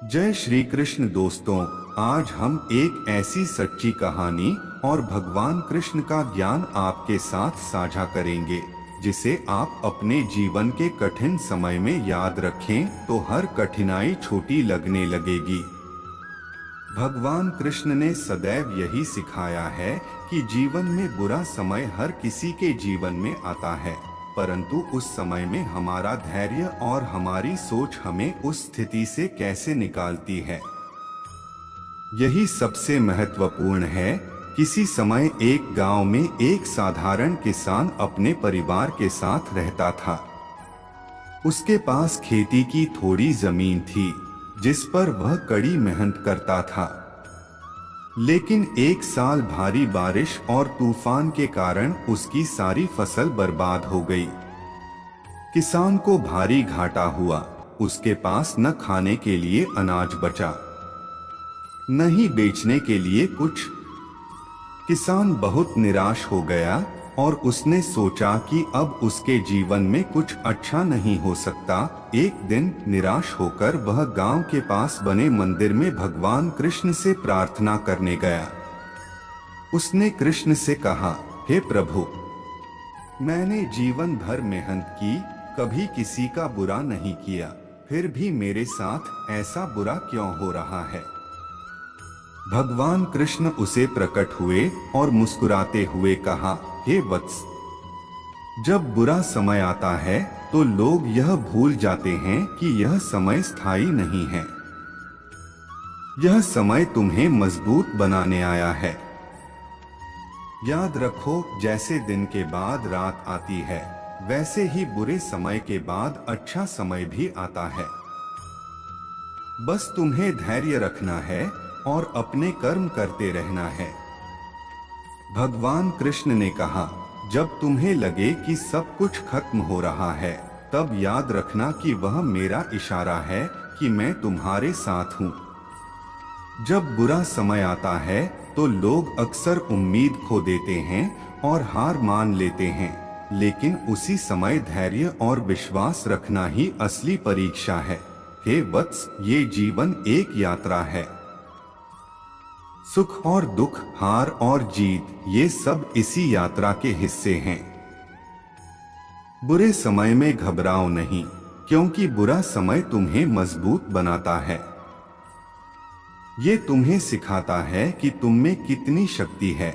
जय श्री कृष्ण दोस्तों, आज हम एक ऐसी सच्ची कहानी और भगवान कृष्ण का ज्ञान आपके साथ साझा करेंगे जिसे आप अपने जीवन के कठिन समय में याद रखें तो हर कठिनाई छोटी लगने लगेगी। भगवान कृष्ण ने सदैव यही सिखाया है कि जीवन में बुरा समय हर किसी के जीवन में आता है, परंतु उस समय में हमारा धैर्य और हमारी सोच हमें उस स्थिति से कैसे निकालती है, यही सबसे महत्वपूर्ण है। किसी समय एक गांव में एक साधारण किसान अपने परिवार के साथ रहता था। उसके पास खेती की थोड़ी जमीन थी जिस पर वह कड़ी मेहनत करता था, लेकिन एक साल भारी बारिश और तूफान के कारण उसकी सारी फसल बर्बाद हो गई। किसान को भारी घाटा हुआ। उसके पास न खाने के लिए अनाज बचा, न ही बेचने के लिए कुछ। किसान बहुत निराश हो गया और उसने सोचा कि अब उसके जीवन में कुछ अच्छा नहीं हो सकता। एक दिन निराश होकर वह गांव के पास बने मंदिर में भगवान कृष्ण से प्रार्थना करने गया। उसने कृष्ण से कहा, हे प्रभु, मैंने जीवन भर मेहनत की, कभी किसी का बुरा नहीं किया, फिर भी मेरे साथ ऐसा बुरा क्यों हो रहा है। भगवान कृष्ण उसे प्रकट हुए और मुस्कुराते हुए कहा, हे वत्स, जब बुरा समय आता है तो लोग यह भूल जाते हैं कि यह समय स्थायी नहीं है। यह समय तुम्हें मजबूत बनाने आया है। याद रखो, जैसे दिन के बाद रात आती है, वैसे ही बुरे समय के बाद अच्छा समय भी आता है। बस तुम्हें धैर्य रखना है और अपने कर्म करते रहना है। भगवान कृष्ण ने कहा, जब तुम्हें लगे कि सब कुछ खत्म हो रहा है, तब याद रखना कि वह मेरा इशारा है कि मैं तुम्हारे साथ हूँ। जब बुरा समय आता है तो लोग अक्सर उम्मीद खो देते हैं और हार मान लेते हैं, लेकिन उसी समय धैर्य और विश्वास रखना ही असली परीक्षा है। हे वत्स, ये जीवन एक यात्रा है। सुख और दुख, हार और जीत, ये सब इसी यात्रा के हिस्से हैं। बुरे समय में घबराओ नहीं, क्योंकि बुरा समय तुम्हें मजबूत बनाता है। ये तुम्हें सिखाता है कि तुम में कितनी शक्ति है,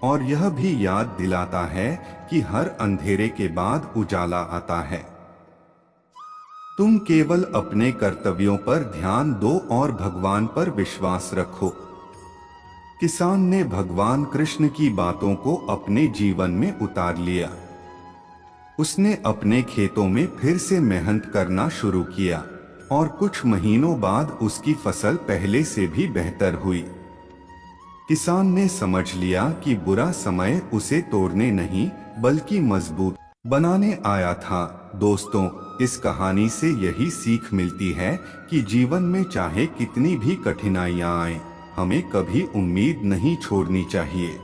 और यह भी याद दिलाता है कि हर अंधेरे के बाद उजाला आता है। तुम केवल अपने कर्तव्यों पर ध्यान दो और भगवान पर विश्वास रखो। किसान ने भगवान कृष्ण की बातों को अपने जीवन में उतार लिया। उसने अपने खेतों में फिर से मेहनत करना शुरू किया और कुछ महीनों बाद उसकी फसल पहले से भी बेहतर हुई। किसान ने समझ लिया कि बुरा समय उसे तोड़ने नहीं बल्कि मजबूत बनाने आया था। दोस्तों, इस कहानी से यही सीख मिलती है कि जीवन में चाहे कितनी भी कठिनाइयां आएं, हमें कभी उम्मीद नहीं छोड़नी चाहिए।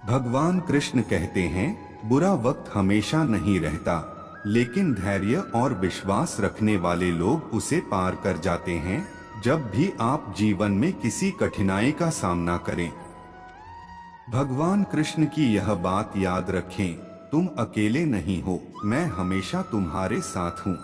भगवान कृष्ण कहते हैं, बुरा वक्त हमेशा नहीं रहता, लेकिन धैर्य और विश्वास रखने वाले लोग उसे पार कर जाते हैं। जब भी आप जीवन में किसी कठिनाई का सामना करें, भगवान कृष्ण की यह बात याद रखें, तुम अकेले नहीं हो, मैं हमेशा तुम्हारे साथ हूँ।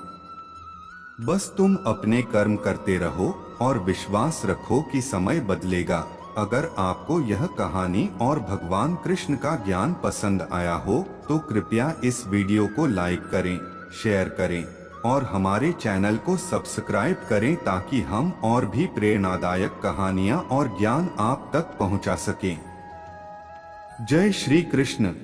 बस तुम अपने कर्म करते रहो और विश्वास रखो कि समय बदलेगा। अगर आपको यह कहानी और भगवान कृष्ण का ज्ञान पसंद आया हो तो कृपया इस वीडियो को लाइक करें, शेयर करें और हमारे चैनल को सब्सक्राइब करें ताकि हम और भी प्रेरणादायक कहानियाँ और ज्ञान आप तक पहुँचा सकें। जय श्री कृष्ण।